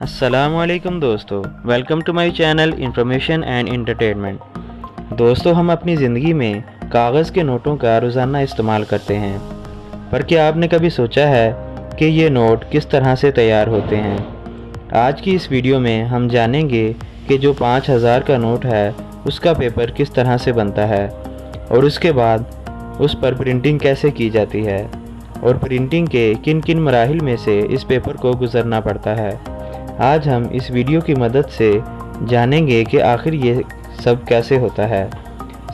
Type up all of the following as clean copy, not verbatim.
अस्सलाम वालेकुम दोस्तों, welcome to my channel information and entertainment. दोस्तों, हम अपनी ज़िंदगी में कागज़ के नोटों का रोज़ाना इस्तेमाल करते हैं, पर क्या आपने कभी सोचा है कि ये नोट किस तरह से तैयार होते हैं? आज की इस वीडियो में हम जानेंगे कि जो 5000 का नोट है उसका पेपर किस तरह से बनता है और उसके बाद उस पर प्रिंटिंग कैसे की जाती है और प्रिंटिंग के किन किन मराहिल में से इस पेपर को गुज़रना पड़ता है। आज हम इस वीडियो की मदद से जानेंगे कि आखिर ये सब कैसे होता है।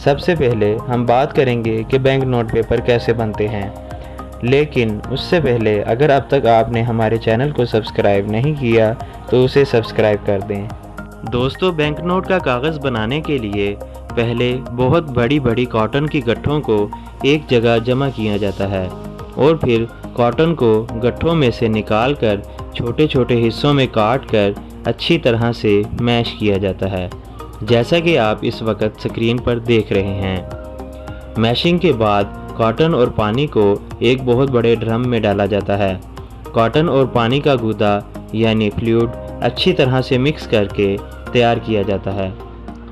सबसे पहले हम बात करेंगे कि बैंक नोट पेपर कैसे बनते हैं, लेकिन उससे पहले अगर अब तक आपने हमारे चैनल को सब्सक्राइब नहीं किया तो उसे सब्सक्राइब कर दें। दोस्तों, बैंक नोट का कागज़ बनाने के लिए पहले बहुत बड़ी बड़ी कॉटन की गट्ठों को एक जगह जमा किया जाता है और फिर कॉटन को गट्ठों में से निकाल कर छोटे छोटे हिस्सों में काट कर अच्छी तरह से मैश किया जाता है, जैसा कि आप इस वक्त स्क्रीन पर देख रहे हैं। मैशिंग के बाद कॉटन और पानी को एक बहुत बड़े ड्रम में डाला जाता है। कॉटन और पानी का गूदा यानी फ्लूइड अच्छी तरह से मिक्स करके तैयार किया जाता है,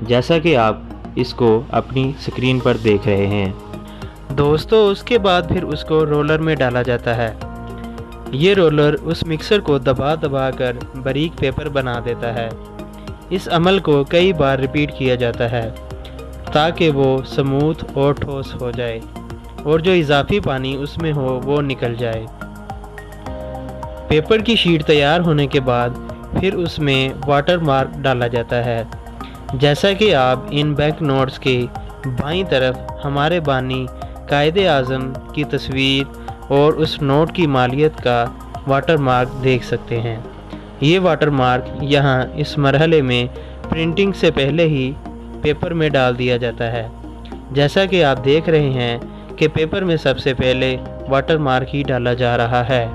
जैसा कि आप इसको अपनी स्क्रीन पर देख रहे हैं। दोस्तों, उसके बाद फिर उसको रोलर में डाला जाता है। ये रोलर उस मिक्सर को दबा दबा कर बारीक पेपर बना देता है। इस अमल को कई बार रिपीट किया जाता है ताकि वो स्मूथ और ठोस हो जाए और जो इजाफी पानी उसमें हो वो निकल जाए। पेपर की शीट तैयार होने के बाद फिर उसमें वाटर मार्क डाला जाता है, जैसा कि आप इन बैंक नोट्स के बाईं तरफ हमारे बानी कायदे आज़म की तस्वीर और उस नोट की मालियत का वाटर मार्क देख सकते हैं। ये वाटर मार्क यहाँ इस मरहले में प्रिंटिंग से पहले ही पेपर में डाल दिया जाता है, जैसा कि आप देख रहे हैं कि पेपर में सबसे पहले वाटर मार्क ही डाला जा रहा है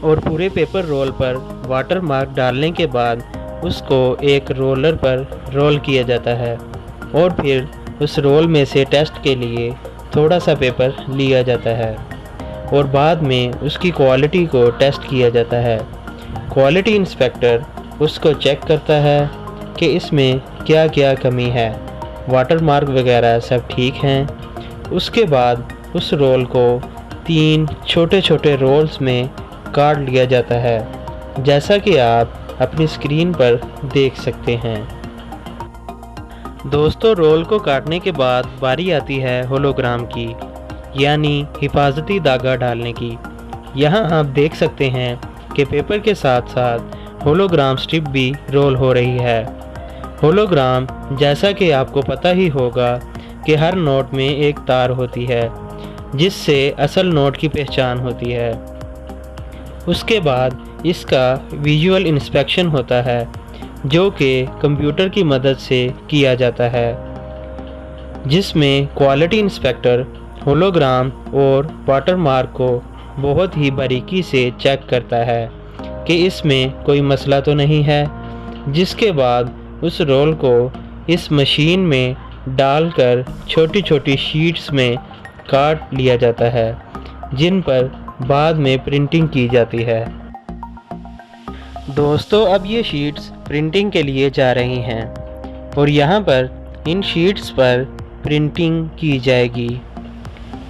और पूरे पेपर रोल पर वाटर मार्क डालने के बाद उसको एक रोलर पर रोल किया जाता है और फिर उस रोल में से टेस्ट के लिए थोड़ा सा पेपर लिया जाता है और बाद में उसकी क्वालिटी को टेस्ट किया जाता है। क्वालिटी इंस्पेक्टर उसको चेक करता है कि इसमें क्या क्या कमी है, वाटर मार्क वगैरह सब ठीक हैं। उसके बाद उस रोल को 3 छोटे छोटे रोल्स में काट लिया जाता है, जैसा कि आप अपनी स्क्रीन पर देख सकते हैं। दोस्तों, रोल को काटने के बाद बारी आती है होलोग्राम की, यानी हिफाजती धागा डालने की। यहाँ आप देख सकते हैं कि पेपर के साथ साथ होलोग्राम स्ट्रिप भी रोल हो रही है। होलोग्राम, जैसा कि आपको पता ही होगा कि हर नोट में एक तार होती है जिससे असल नोट की पहचान होती है। उसके बाद इसका विजुअल इंस्पेक्शन होता है, जो कि कंप्यूटर की मदद से किया जाता है, जिसमें क्वालिटी इंस्पेक्टर होलोग्राम और वाटर मार्क को बहुत ही बारीकी से चेक करता है कि इसमें कोई मसला तो नहीं है। जिसके बाद उस रोल को इस मशीन में डालकर छोटी छोटी शीट्स में काट लिया जाता है, जिन पर बाद में प्रिंटिंग की जाती है। दोस्तों, अब ये शीट्स प्रिंटिंग के लिए जा रही हैं और यहाँ पर इन शीट्स पर प्रिंटिंग की जाएगी।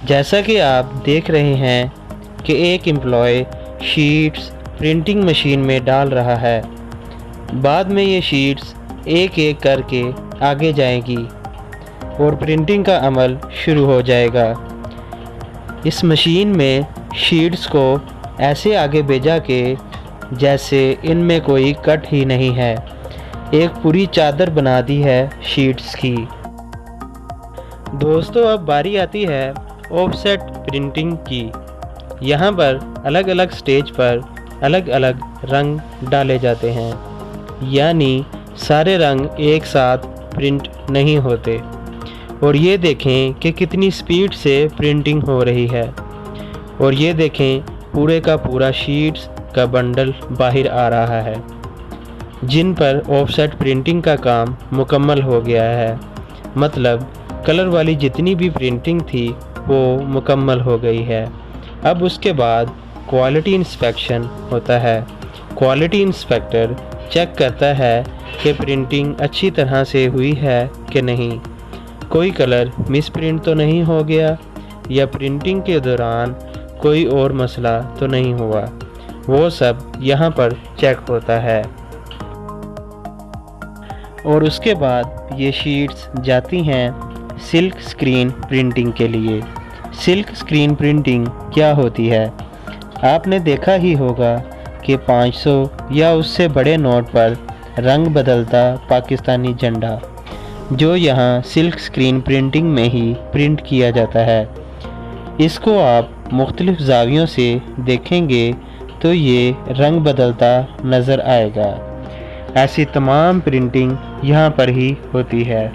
जैसा कि आप देख रहे हैं कि एक एम्प्लॉय शीट्स प्रिंटिंग मशीन में डाल रहा है। बाद में ये शीट्स एक एक करके आगे जाएगी और प्रिंटिंग का अमल शुरू हो जाएगा। इस मशीन में शीट्स को ऐसे आगे भेजा के जैसे इनमें कोई कट ही नहीं है, एक पूरी चादर बना दी है शीट्स की। दोस्तों, अब बारी आती है ऑफसेट प्रिंटिंग की। यहाँ पर अलग अलग स्टेज पर अलग अलग रंग डाले जाते हैं, यानी सारे रंग एक साथ प्रिंट नहीं होते। और ये देखें कि कितनी स्पीड से प्रिंटिंग हो रही है और ये देखें पूरे का पूरा शीट्स का बंडल बाहर आ रहा है, जिन पर ऑफसेट प्रिंटिंग का काम मुकम्मल हो गया है। मतलब कलर वाली जितनी भी प्रिंटिंग थी वो मुकम्मल हो गई है। अब उसके बाद क्वालिटी इंस्पेक्शन होता है। क्वालिटी इंस्पेक्टर चेक करता है कि प्रिंटिंग अच्छी तरह से हुई है कि नहीं, कोई कलर मिस प्रिंट तो नहीं हो गया या प्रिंटिंग के दौरान कोई और मसला तो नहीं हुआ, वो सब यहाँ पर चेक होता है। और उसके बाद ये शीट्स जाती हैं सिल्क स्क्रीन प्रिंटिंग के लिए। सिल्क स्क्रीन प्रिंटिंग क्या होती है? आपने देखा ही होगा कि 500 या उससे बड़े नोट पर रंग बदलता पाकिस्तानी झंडा, जो यहाँ सिल्क स्क्रीन प्रिंटिंग में ही प्रिंट किया जाता है। इसको आप मुख्तलिफ ज़ावियों से देखेंगे तो ये रंग बदलता नज़र आएगा। ऐसी तमाम प्रिंटिंग यहाँ पर ही होती है।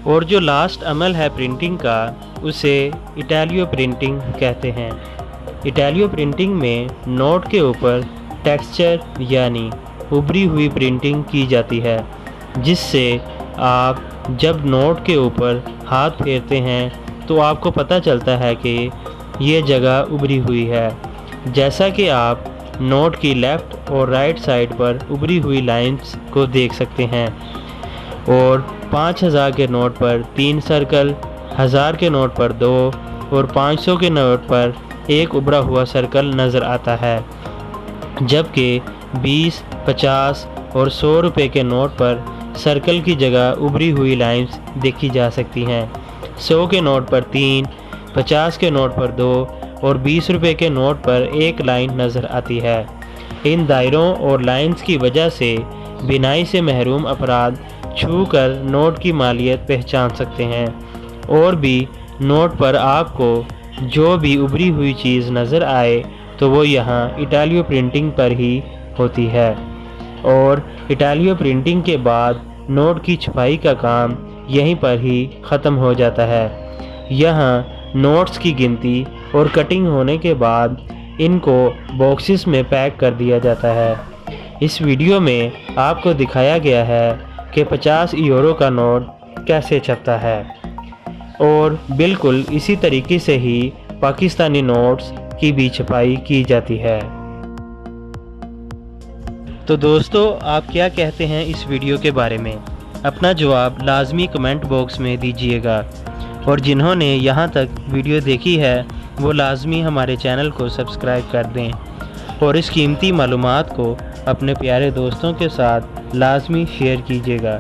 और जो लास्ट अमल है प्रिंटिंग का, उसे इटालियो प्रिंटिंग कहते हैं। इटालियो प्रिंटिंग में नोट के ऊपर टेक्सचर यानी उभरी हुई प्रिंटिंग की जाती है, जिससे आप जब नोट के ऊपर हाथ फेरते हैं तो आपको पता चलता है कि ये जगह उभरी हुई है। जैसा कि आप नोट की लेफ़्ट और राइट साइड पर उभरी हुई लाइंस को देख सकते हैं। और 5000 के नोट पर 3 सर्कल, 1000 के नोट पर 2 और 500 के नोट पर एक उभरा हुआ सर्कल नज़र आता है। जबकि 20, 50 और 100 रुपये के नोट पर सर्कल की जगह उभरी हुई लाइंस देखी जा सकती हैं। 100 के नोट पर 3, 50 के नोट पर 2 और 20 रुपये के नोट पर एक लाइन नज़र आती है। इन दायरों और लाइंस की वजह से बिनाई से महरूम अफराद छू कर नोट की मालियत पहचान सकते हैं। और भी नोट पर आपको जो भी उभरी हुई चीज़ नज़र आए तो वो यहाँ इटालियो प्रिंटिंग पर ही होती है। और इटालियो प्रिंटिंग के बाद नोट की छपाई का काम यहीं पर ही ख़त्म हो जाता है। यहाँ नोट्स की गिनती और कटिंग होने के बाद इनको बॉक्सेस में पैक कर दिया जाता है। इस वीडियो में आपको दिखाया गया है कि 50 यूरो का नोट कैसे छपता है। और बिल्कुल इसी तरीके से ही पाकिस्तानी नोट्स की भी छपाई की जाती है। तो दोस्तों, आप क्या कहते हैं इस वीडियो के बारे में? अपना जवाब लाजमी कमेंट बॉक्स में दीजिएगा। और जिन्होंने यहाँ तक वीडियो देखी है वो लाजमी हमारे चैनल को सब्सक्राइब कर दें और इस कीमती मालूमात को अपने प्यारे दोस्तों के साथ लाजमी शेयर कीजिएगा।